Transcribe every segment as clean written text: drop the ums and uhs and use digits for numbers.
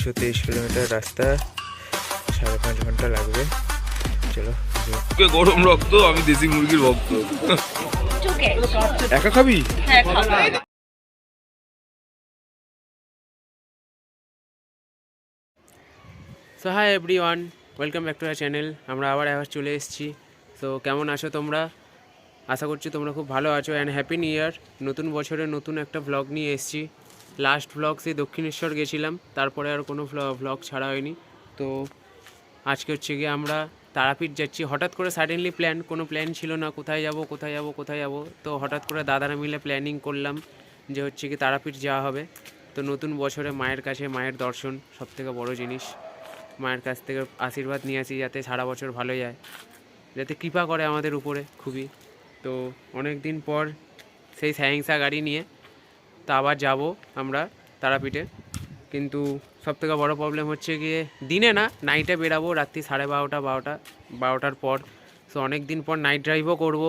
223 kilometre রাস্তা, 5.5 ঘন্টা লাগবে। চলো। গরম রক্ত, আমি দেশি মুরগির ভক্ত। একা খাবি? So hi everyone, welcome back to our channel. আমরা আবার চলে এসেছি। তো কেমন আছো তোমরা? আশা করছি তোমরা খুব ভালো আছো অ্যান্ড হ্যাপি নিউ ইয়ার। নতুন বছরে নতুন একটা ভ্লগ নিয়ে এসেছি। লাস্ট ভ্লগ সেই দক্ষিণেশ্বর গেছিলাম, তারপরে আর কোনো ভ্লগ ছাড়া হয়নি। তো আজকে হচ্ছে গিয়ে আমরা তারাপীঠ যাচ্ছি। হঠাৎ করে সাডেনলি প্ল্যান, কোনো প্ল্যান ছিল না কোথায় যাব। তো হঠাৎ করে দাদারা মিলে প্ল্যানিং করলাম যে হচ্ছে কি তারাপীঠ যাওয়া হবে। তো নতুন বছরে মায়ের কাছে মায়ের দর্শন সবথেকে বড় জিনিস। মায়ের কাছ থেকে আশীর্বাদ নিয়ে আসি যাতে সারা বছর ভালো যায়, যাতে কৃপা করে আমাদের উপরে খুবই। তো অনেক দিন পর সেই স্যাংসা গাড়ি নিয়ে তা আবার যাব আমরা তারাপীঠে। কিন্তু সবথেকে বড় প্রবলেম হচ্ছে গিয়ে দিনে না, নাইটে বেরাবো রাত্রি 12টার পর। সো অনেক দিন পর নাইট ড্রাইভও করব।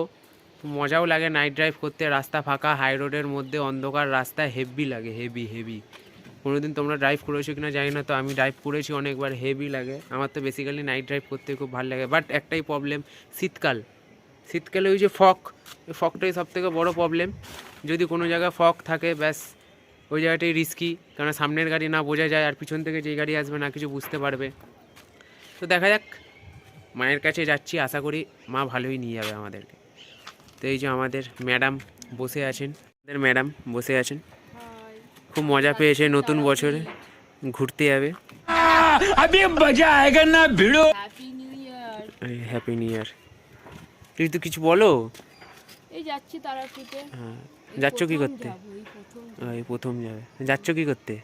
মজাও লাগে নাইট ড্রাইভ করতে, রাস্তা ফাঁকা, হাই রোডের মধ্যে অন্ধকার রাস্তা, হেভি লাগে, হেভি। কোনোদিন তোমরা ড্রাইভ করেছো কিনা জানি না, তো আমি ড্রাইভ করেছি অনেকবার, হেভি লাগে। আমার তো বেসিক্যালি নাইট ড্রাইভ করতে খুব ভালো লাগে। বাট একটাই প্রবলেম, শীতকালে ওই যে ফগটাই সবথেকে বড় প্রবলেম। যদি কোনো জায়গায় ফগ থাকে ব্যাস ওই জায়গাটাই রিস্কি, কারণ সামনের গাড়ি না বোঝা যায় আর পিছন থেকে যেই গাড়ি আসবে না কিছু বুঝতে পারবে। তো দেখা যাক, মায়ের কাছে যাচ্ছি, আশা করি মা ভালোই নিয়ে যাবে আমাদেরকে। তো এই যে আমাদের ম্যাডাম বসে আছেন, খুব মজা পেয়েছে নতুন বছরে ঘুরতে যাবে। Happy new year. তুই তো কিছু বলো। এই যাচ্ছি তারাপীঠে। হ্যাঁ, যাচ্ছ কি করতে? এই প্রথম যাবে। যাচ্ছ কি করতে?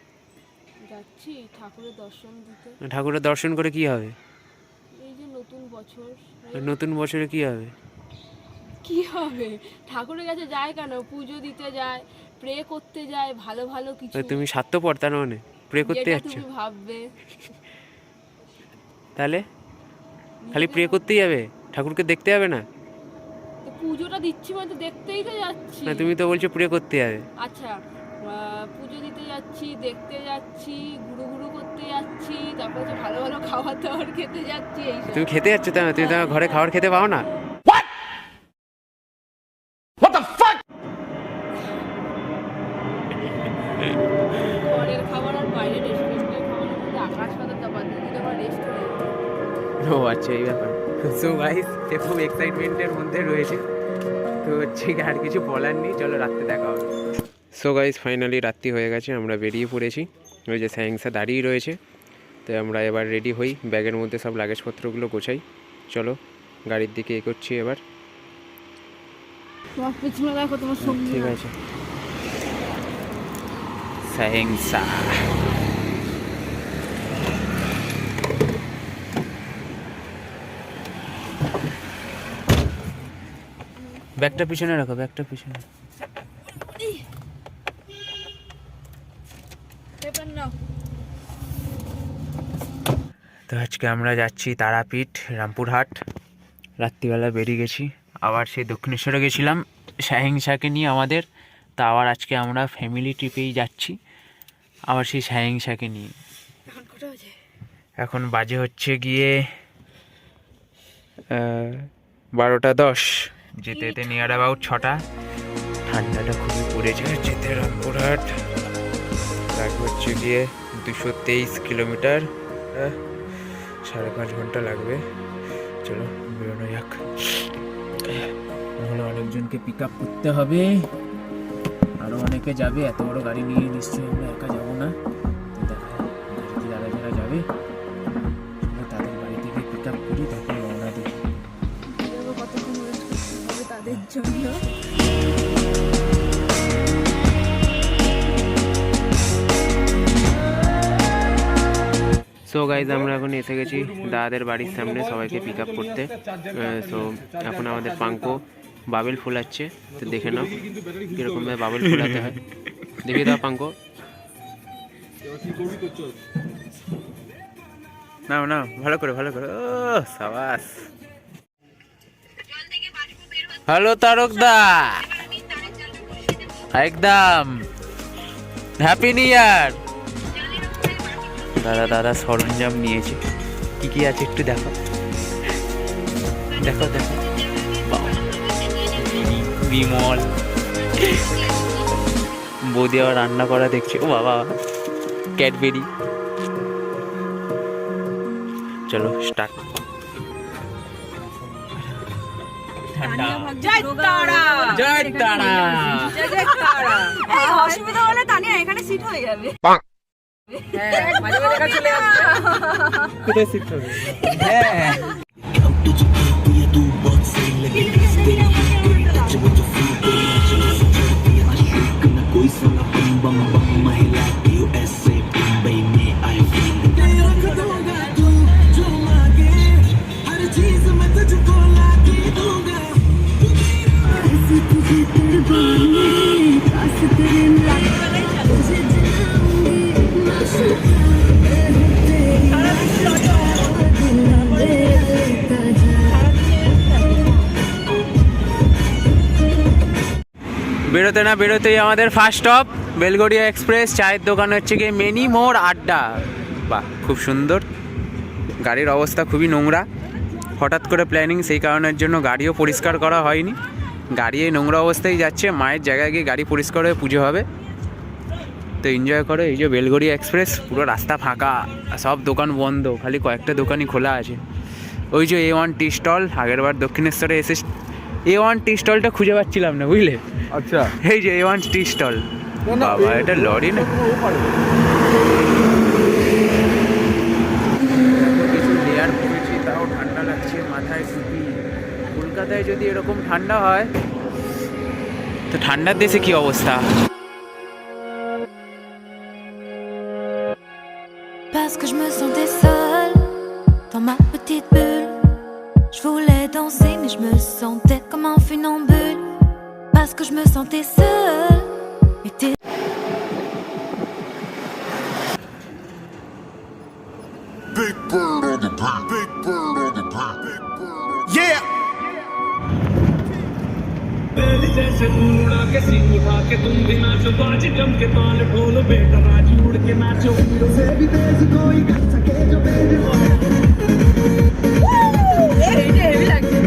যাচ্ছি ঠাকুরের দর্শন দিতে। ঠাকুরের দর্শন করে কি হবে? এই যে নতুন বছর, নতুন বছরে কি হবে? ঠাকুরের কাছে যায় কেন? পুজো দিতে যায়, প্রে করতে যায়, ভালো ভালো কিছু। তুমি স্বার্থপর তার মানে প্রে করতে যাচ্ছ? তুমি ভাববে তাহলে খালি প্রে করতেই যাবে, ঠাকুরকে দেখতে যাবে না? পুজোটা দিচ্ছি মানে তো দেখতেই তো যাচ্ছি। না, তুমি তো বলছো প্রে করতে যাবে। আচ্ছা, পুজো দিতে যাচ্ছি, দেখতে যাচ্ছি, ঘুরু করতে যাচ্ছি, তারপর হচ্ছে ভালো ভালো খাবার দাবার খেতে যাচ্ছি। এই তুমি খেতে যাচ্ছ? তাই না? তুমি তোমার ঘরে খাবার খেতে পাও না? ঘরের খাবার আর বাইরের রেস্টুরেন্টের খাবারের মধ্যে আকাশ পাতাল তফাৎ। দুদিন আবার রেস্টুরেন্ট। ও আচ্ছা, এই ব্যাপার। সো গাইস, খুব এক্সাইটমেন্টের মধ্যে রয়েছে। তো হচ্ছে আর কিছু বলার নেই, চলো রাত্রে দেখা হবে। সো গাইস, ফাইনালি রাত্রি হয়ে গেছে, আমরা বেরিয়ে পড়েছি। ওই যে স্যাংসা দাঁড়িয়ে রয়েছে। তো আমরা এবার রেডি হই, ব্যাগের মধ্যে সব লাগেজপত্রগুলো গোছাই। চলো গাড়ির দিকে এগোচ্ছি এবার। তোমার পিছনে দেখো, তোমার সঙ্গী। ঠিক আছে। স্যাংসা ব্যাগটা পিছনে রাখো, ব্যাগটা পিছনে। তো আজকে আমরা যাচ্ছি তারাপীঠ, রামপুরহাট। রাত্রিবেলা বেরিয়ে গেছি, আবার সেই দক্ষিণেশ্বরে গেছিলাম স্যাংসাকে নিয়ে আমাদের। তা আবার আজকে আমরা ফ্যামিলি ট্রিপেই যাচ্ছি, আবার সেই স্যাংসাকে নিয়ে। এখন বাজে হচ্ছে গিয়ে 12:10, যেতে যেতে নিয়ার অ্যাবাউট 6টা। ঠান্ডাটা খুবই পড়েছে যেতে রামপুরহাট। লাগবে হচ্ছে গিয়ে 223 কিলোমিটার, 5.5 ঘন্টা লাগবে। চলো বেরোনো যাক। তাহলে অনেকজনকে পিক আপ করতে হবে, আরও অনেকে যাবে। এত বড় গাড়ি নিয়ে নিশ্চয়ই আমরা একা যাবো না। দেখা গাড়িতে যারা যাবে তাদের বাড়ি থেকে পিক আপ করি, তারপরে রওনা দিই। কতক্ষণ ওয়েট করতে হবে তাদের জন্য। সো গাইজ, আমরা এখন এসে গেছি দাদাদের বাড়ির সামনে সবাইকে পিক আপ করতে। সো এখন আমাদের পাঙ্কো বাবেল ফোলাচ্ছে, তো দেখে নাও কীরকমভাবে বাবেল ফোলাতে হয়। দেখিয়ে দাও পাঙ্কো। না ভালো করে। ও সাবাস। হ্যালো তারকদা, একদম হ্যাপি নিউ ইয়ার। দাদা সরঞ্জাম নিয়েছে, কি কি আছে একটু দেখো দেখো দেখো, বাবা, বিমল, বৌদি আবার রান্না করা দেখছি, ও বাবা, ক্যাডবেরি। চলো স্টার্ট। জয় তারা। অসুবিধা হলে তানিয়া এখানে সিট হয়ে যাবে। কোথায় শিফট হবে? হ্যাঁ বেরোতে না বেরোতেই আমাদের ফার্স্ট স্টপ বেলগড়িয়া এক্সপ্রেস। চায়ের দোকান হচ্ছে গিয়ে মেনি মোর আড্ডা। বাহ, খুব সুন্দর। গাড়ির অবস্থা খুবই নোংরা, হঠাৎ করে প্ল্যানিং, সেই কারণের জন্য গাড়িও পরিষ্কার করা হয়নি। গাড়ি এই নোংরা অবস্থায় যাচ্ছে, মায়ের জায়গায় গিয়ে গাড়ি পরিষ্কার হয়ে পুজো হবে। তো এনজয় করো। এই যে বেলগড়িয়া এক্সপ্রেস, পুরো রাস্তা ফাঁকা, সব দোকান বন্ধ, খালি কয়েকটা দোকানই খোলা আছে। ওই যে A1 টি স্টল, আগেরবার দক্ষিণেশ্বরে এসে A1 টি স্টলটা খুঁজে পাচ্ছিলাম না, বুঝলে? আচ্ছা, এই যে A1 টি স্টল। বাবা, এটা লরি না, কিছু লেয়ার পড়েছি, তাও ঠান্ডা লাগছে, মাথায় টুপি। কলকাতায় যদি এরকম ঠান্ডা হয়, তো ঠান্ডার দেশে কি অবস্থা? Parce que je me sentais seule dans ma petite bulle. Je voulais danser mais je me sentais comme un funambule. Parce que je me sentais seule. Et t'es Big bird on the beat. Big bird on the beat. Big bird on the beat. Yeah. जैसे उड़ा के सिंह उठा के तुम भी नाचो, बाज जम के ताल ढोल, बेटा राज उड़ के नाचो, से भी तेज कोई कर सके जो मेरे হেভি লাগছে।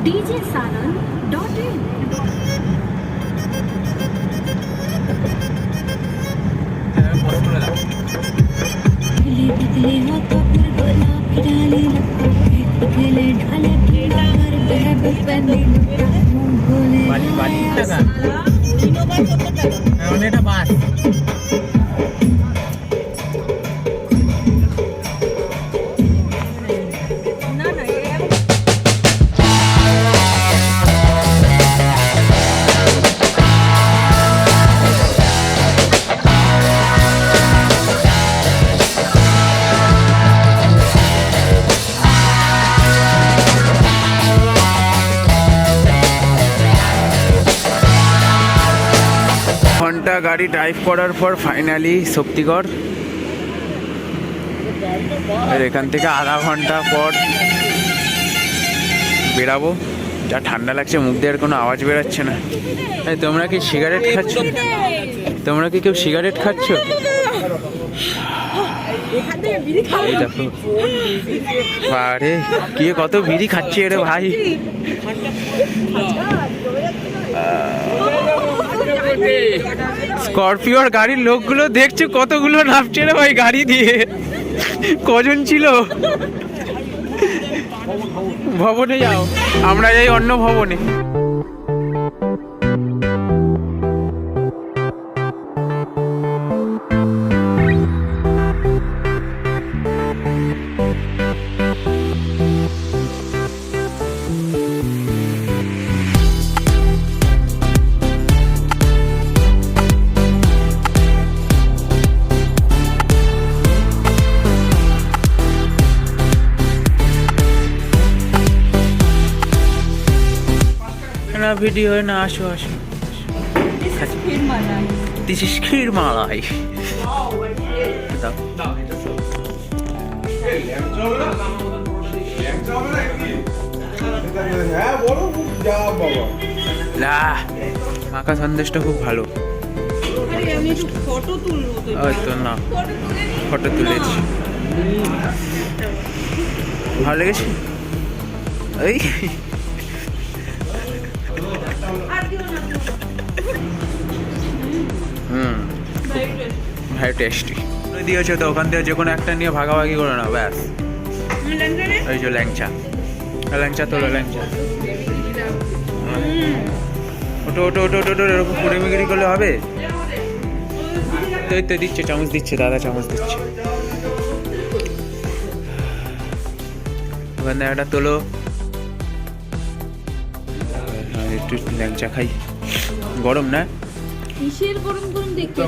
DJSaran.in पतले हाथों पर गुलाब की डाली लपकों के अकेले ढाले खेला हर बहब पहने बोले এটা বাস। ঘন্টা গাড়ি ড্রাইভ করার পর ফাইনালি শক্তিগড়। আর এখান থেকে আধা ঘন্টা পর বেরাবো। যা ঠান্ডা লাগছে, মুখ দিয়ে আর কোনো আওয়াজ বেরাচ্ছে না। এই তোমরা কি সিগারেট খাচ্ছ? তোমরা কি কেউ সিগারেট খাচ্ছ? এই দেখো, আরে কে কত বিড়ি খাচ্ছে রে ভাই। স্করপিওর গাড়ির লোকগুলো দেখছো কতগুলো নামছে রে ভাই গাড়ি দিয়ে। কজন ছিল? ভবনে যাও, আমরা যাই অন্য ভবনে। না ভিডিও হয় না, আসো আসো। फिर मजा দিস ইজ ক্ষীরমালাই। মাখা সন্দেশটা খুব ভালো। ফটো তুলবো তো, ওই তো না, ফটো তুলেছি, ভালো লেগেছে। ওই ভাই টেস্টি দিয়েছে তো, ওখান থেকে যে কোনো একটা নিয়ে ভাগাভাগি করে না, ব্যাস। ওই যে ল্যাংচা, ল্যাংচা তোলো, ল্যাংচা ওটো ওটো ওটো ওটো, এরকম কুড়েমিগিরি করলে হবে? তো দিচ্ছে, চামচ দিচ্ছে, দাদা চামচ দিচ্ছে। ওখান থেকে একটা তোলো, একটু ল্যাংচা খাই। গরম না? কিসের গরম গরম দেখতে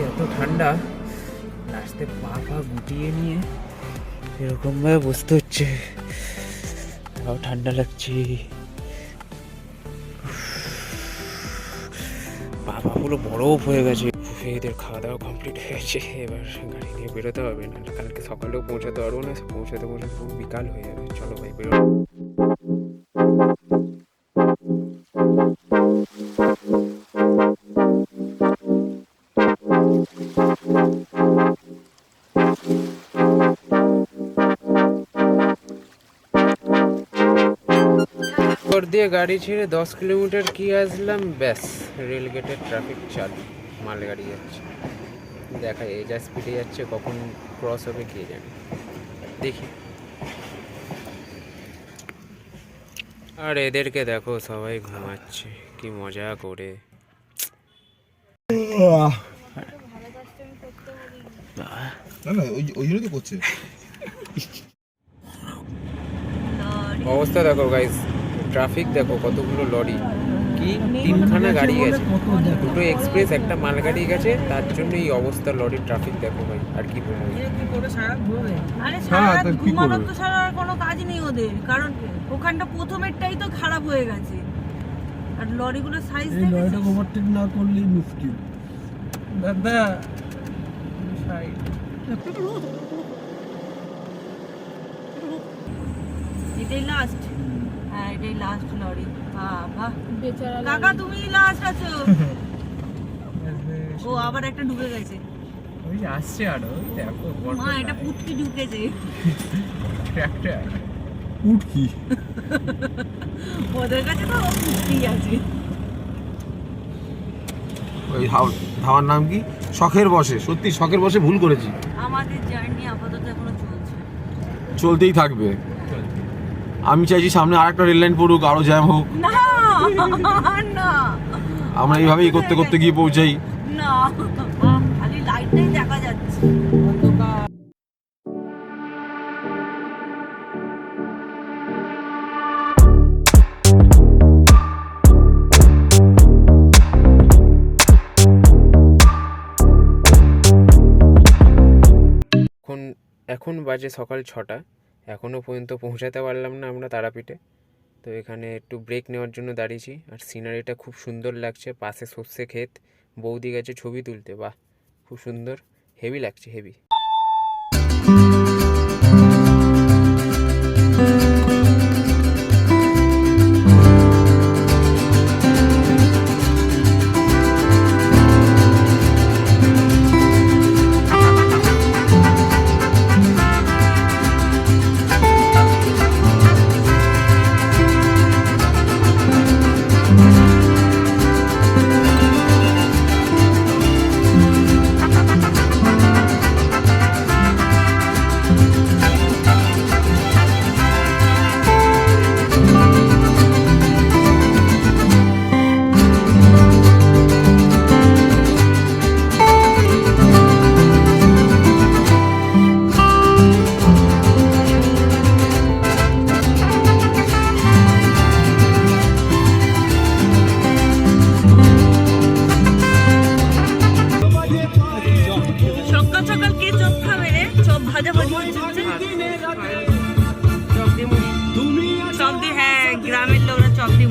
এত ঠান্ডা, লাস্টে পা গুটিয়ে নিয়ে এরকম ভাবে বসতে হচ্ছে, তাও ঠান্ডা লাগছে। পা পুরো বরফ হয়ে গেছে। এদের খাওয়া দাওয়া কমপ্লিট হয়ে গেছে, এবার গাড়ি নিয়ে বেরোতে হবে, না কালকে সকালেও পৌঁছাতে পারবো না, পৌঁছাতে পুরো বিকাল হয়ে যাবে। চলো ভাই বেরো। দিয়ে গাড়ি ছেড়ে 10 কিলোমিটার কি আসলাম, ব্যাস রেলগেটের ট্রাফিক চালু, মালগাড়ি যাচ্ছে, দেখা এই যা স্পিডে যাচ্ছে, কখন ক্রস হবে কে জানে, দেখি। আর এদেরকে দেখো, সবাই ঘুমাচ্ছে, কি মজা করে। অবস্থা দেখো গাইস, ট্রাফিক দেখো, কতগুলো লরি, কি 3খানা গাড়ি গেছে, 2টো এক্সপ্রেস, একটা মালগাড়ি গেছে, তার জন্য এই অবস্থা, লরির ট্রাফিক দেখো ভাই। আর কি বলবো, আরে সারা ঘুমানোর তো সারা আর কোনো কাজ নেই ওদের, কারণ ওখানটা প্রথমেরটাই তো খারাপ হয়ে গেছে, আর লরিগুলো সাইজ দেখে লরিটা ওভারটেক না করলেই মুশকিল। দাদা এটাই লাস্ট, হ্যাঁ এটাই লাস্ট লরি। বাবা বেচারা কাকা, তুমি লাস্ট আছো। ও আবার একটা ঢুকে গেছে, ওই আসছে আরো, দেখো মা এটা পুটকি ঢুকেছে, ট্র্যাক্টর উটকি, ওদের কাছে তো পুটকি আছে। ওই ধাবার নাম কি? শখের বসে, সত্যি শখের বসে ভুল করেছি। আমাদের জার্নি আপাতত এখনো চলছে, চলতেই থাকবে। আমি চাইছি সামনে আরেকটা রেল লাইন পড়ুক, আরো জ্যাম হোক, না না আমরা এইভাবেই করতে করতে গিয়ে পৌঁছাই। না, খালি লাইটটাই দেখা যাচ্ছে। এখন বাজে সকাল 6টা, এখনও পর্যন্ত পৌঁছাতে পারলাম না আমরা তারাপীঠে। তো এখানে একটু ব্রেক নেওয়ার জন্য দাঁড়িয়েছি, আর সিনারিটা খুব সুন্দর লাগছে, পাশে সর্ষে ক্ষেত, বৌদি গেছে ছবি তুলতে, বাহ খুব সুন্দর, হেভি লাগছে, হেভি।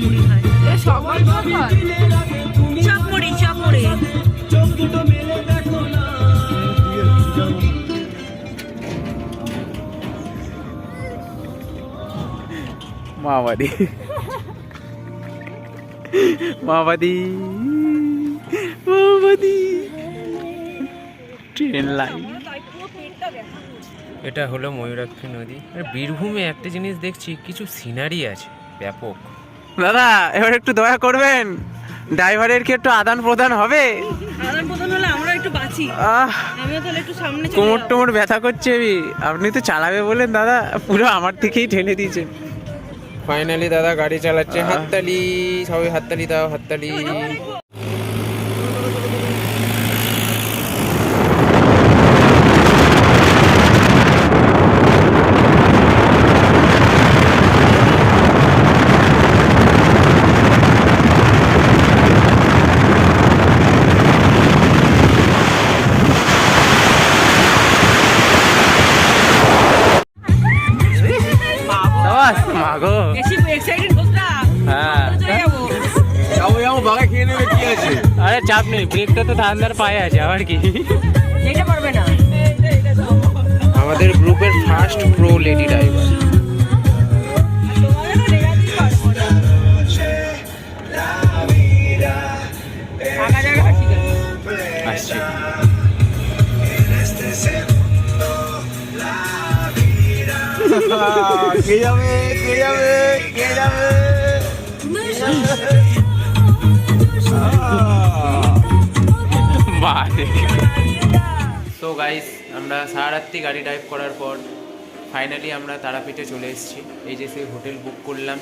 মুড়ি খায়। এ সবার ব্যাপার। চপ মুড়ি। চোখ দুটো মেলে দেখো না মাওবাদী মাওবাদী ট্রেন লাইন। এটা হলো ময়ূরাক্ষী নদী। আর বীরভূমে একটা জিনিস দেখছি, কিছু সিনারি আছে ব্যাপক। দাদা এবার একটু দয়া করবেন, ড্রাইভারের কি একটু আদান প্রদান হবে? আদান প্রদান হলে আমরা একটু বাঁচি। আমিও তাহলে একটু সামনে চলে কোমর যাবো। টোমর ব্যথা করছে। আপনি তো চালাবে বলেন দাদা, পুরো আমার থেকেই ঠেলে দিয়েছেন। ফাইনালি দাদা গাড়ি চালাচ্ছে। হাততালি, সবাই হাততালি দাও, হাততালি। মাগো বেশি এক্সাইটেড হোস না। হ্যাঁ চলে যাবো। যাবো বাঘা খেয়ে নেবে, কি আছে? আরে চাপ নেই, ব্রেকটা তো ঠান্ডার পায়ে আছে, আবার কি। যেতে পারবে না। আমাদের গ্রুপের ফার্স্ট প্রো লেডি ড্রাইভার। তোমাদের তো লেগাতেই পারবো না। ফাঁকা জায়গা ঠিক আছে। আসছি। কে যাবে, কে যাবে, কে যাবে? সো গাইস, আমরা সারা রাত্রি গাড়ি ড্রাইভ করার পর ফাইনালি আমরা তারাপীঠে চলে এসেছি। এই যে সেই হোটেল বুক করলাম,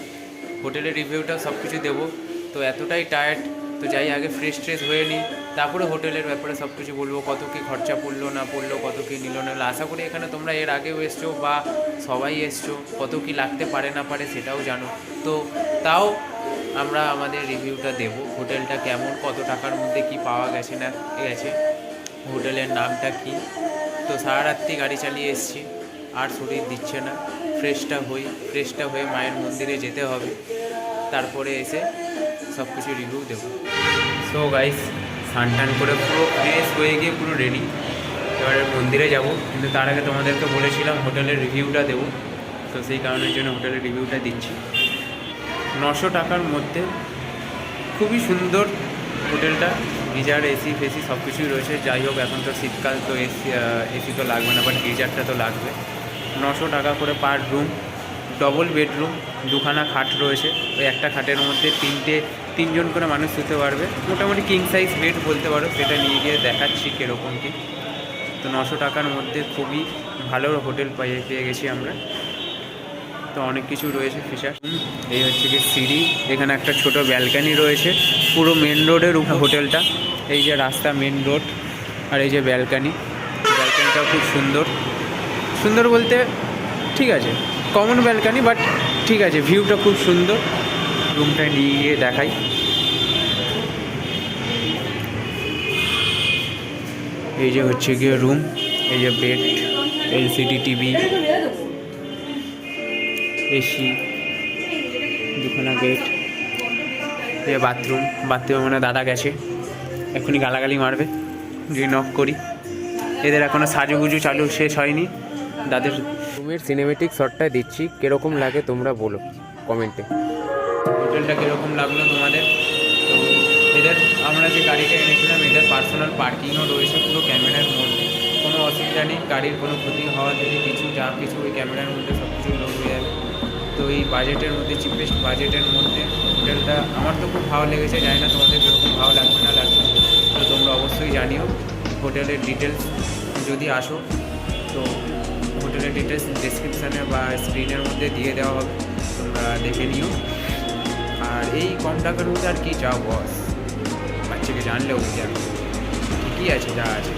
হোটেলের রিভিউটাও সব কিছু দেবো। তো এতটাই টায়ার্ড, তো যাই আগে ফ্রেশ ট্রেশ হয়ে নিই, তারপরে হোটেলের ব্যাপারে সব কিছু বলবো, কত কী খরচা পড়লো না পড়লো, কত কী নিল না নিলো। আশা করি এখানে তোমরা এর আগেও এসছো বা সবাই এসছো, কত কী লাগতে পারে না পারে সেটাও জানো। তো তাও আমরা আমাদের রিভিউটা দেবো, হোটেলটা কেমন, কত টাকার মধ্যে কি পাওয়া গেছে না গেছে, হোটেলের নামটা কি। তো সারা রাত্রি গাড়ি চালিয়ে এসেছি, আর শরীর দিচ্ছে না। ফ্রেশটা হয়ে মায়ের মন্দিরে যেতে হবে, তারপরে এসে সব কিছু রিভিউ দেবো। সো গাইস, স্নান করে পুরো ফ্রেশ হয়ে গিয়ে পুরো রেডি, এবারে মন্দিরে যাব। কিন্তু তার আগে তোমাদেরকে বলেছিলাম হোটেলের রিভিউটা দেবো, তো সেই কারণের জন্য হোটেলের রিভিউটা দিচ্ছি। 900 টাকার মধ্যে খুবই সুন্দর হোটেলটা, গিজার, এসি ফেসি সব কিছুই রয়েছে। যাই হোক, এখন তো শীতকাল, তো এসি তো লাগবে না, বাট গিজারটা তো লাগবে। 900 টাকা করে পার রুম, ডবল বেডরুম, দুখানা খাট রয়েছে। ওই একটা খাটের মধ্যে তিনজন করে মানুষ শুতে পারবে। মোটামুটি কিং সাইজ বেড বলতে পারো, সেটা নিয়ে গিয়ে দেখাচ্ছি কীরকম কী। তো 900 টাকার মধ্যে খুবই ভালো হোটেল পেয়ে গেছি আমরা। তো অনেক কিছু রয়েছে ফিচার। এই হচ্ছে কি সিঁড়ি, এখানে একটা ছোট ব্যালকানি রয়েছে, পুরো মেন রোডের উপর হোটেলটা। এই যে রাস্তা, মেন রোড, আর এই যে ব্যালকানিটাও খুব সুন্দর বলতে ঠিক আছে, কমন ব্যালকানি, বাট ঠিক আছে, ভিউটা খুব সুন্দর। রুমটা নিয়ে গিয়ে দেখাই। এই যে হচ্ছে গিয়ে রুম, এই যে বেড, এলসিডি টিভি, এসি, দুখানা বেড, এই বাথরুমে মানে দাদা গেছে, এখনই গালাগালি মারবে যদি নক করি। এদের এখনও সাজুগুজু চালু শেষ হয়নি দাদের। রুমের সিনেমেটিক শটটা দিচ্ছি, কীরকম লাগে তোমরা বলো কমেন্টে। হোটেলটা কীরকম লাগলো তোমাদের। তো এদের আমরা যে গাড়িটা এনেছিলাম, এদের পার্সোনাল পার্কিংও রয়েছে পুরো ক্যামেরার মধ্যে, কোনো অসুবিধা নেই। গাড়ির কোনো ক্ষতি হওয়া থেকে যা কিছু ওই ক্যামেরার মধ্যে সব কিছু লোড হয়ে যাবে। তো এই বাজেটের মধ্যে, চিপেস্ট বাজেটের মধ্যে হোটেলটা আমার তো খুব ভালো লেগেছে। জানি না তোমাদের কীরকম ভালো লাগবে না লাগবে, তো তোমরা অবশ্যই জানিও। হোটেলের ডিটেলস যদি আসো, তো হোটেলের ডিটেলস ডেসক্রিপশানে বা স্ক্রিনের মধ্যে দিয়ে দেওয়া হবে, তোমরা দেখে নিও। আর এই কম টাকার মধ্যে আর কি চাও বস, বাচ্চাকে জানলেও বুঝে যাবে ঠিকই আছে যা আছে।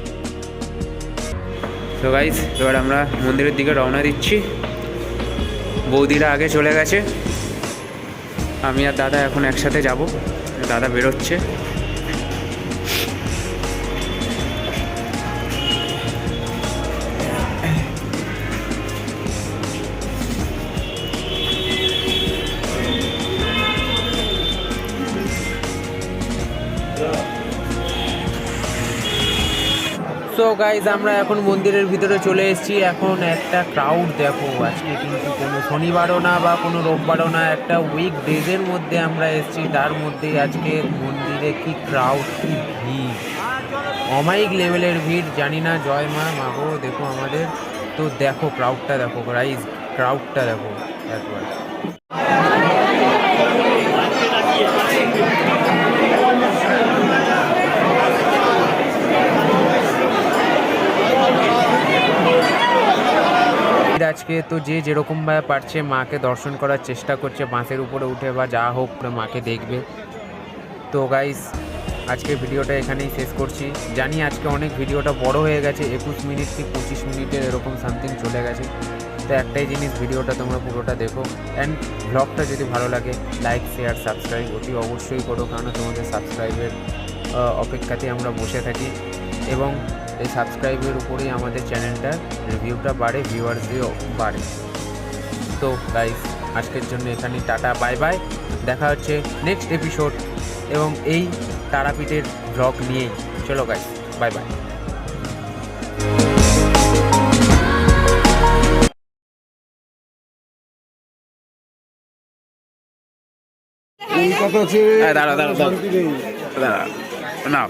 তো গাইস, এবার আমরা মন্দিরের দিকে রওনা দিচ্ছি। বৌদিরা আগে চলে গেছে, আমি আর দাদা এখন একসাথে যাব। দাদা বেরোচ্ছে। সো গাইজ আমরা এখন মন্দিরের ভিতরে চলে এসেছি। এখন একটা ক্রাউড দেখো, আজকে কিন্তু কোনো শনিবারও না বা কোনো রোববারও না, একটা উইক ডেজের মধ্যে আমরা এসেছি, তার মধ্যেই আজকে মন্দিরে কি ক্রাউড, কি ভিড়, অমায়িক লেভেলের ভিড়। জানি না, জয় মা মাগো দেখো আমাদের। তো দেখো ক্রাউডটা দেখো গাইজ, ক্রাউডটা দেখো একবার। আজকে তো যে যেরকমভাবে পারছে মাকে দর্শন করার চেষ্টা করছে, বাসের উপরে উঠে বা যা হোক মাকে দেখবে। তো গাইস আজকে ভিডিওটা এখানেই শেষ করছি। জানি আজকে অনেক ভিডিওটা বড় হয়ে গেছে, 21 মিনিট কি 25 মিনিটের এরকম সামথিং চলে গেছে। তো একটাই জিনিস, ভিডিওটা তোমরা পুরোটা দেখো, অ্যান্ড ব্লগটা যদি ভালো লাগে লাইক শেয়ার সাবস্ক্রাইব অতি অবশ্যই করো, কারণ তোমাদের সাবস্ক্রাইবের অপেক্ষাতেই আমরা বসে থাকি, এবং এই সাবস্ক্রাইবের উপরেই আমাদের চ্যানেলটার রিভিউটা বাড়ে, ভিউয়ার্সও বাড়ে। তো গাইস আজকের জন্য এখানেই টাটা, বাই বাই। দেখা হচ্ছে নেক্সট এপিসোড এবং এই তারাপীঠের ব্লগ নিয়েই। চলো গাইস, বাই বাই। কলকাতা আছে, দাঁড়া শান্তি নেই। না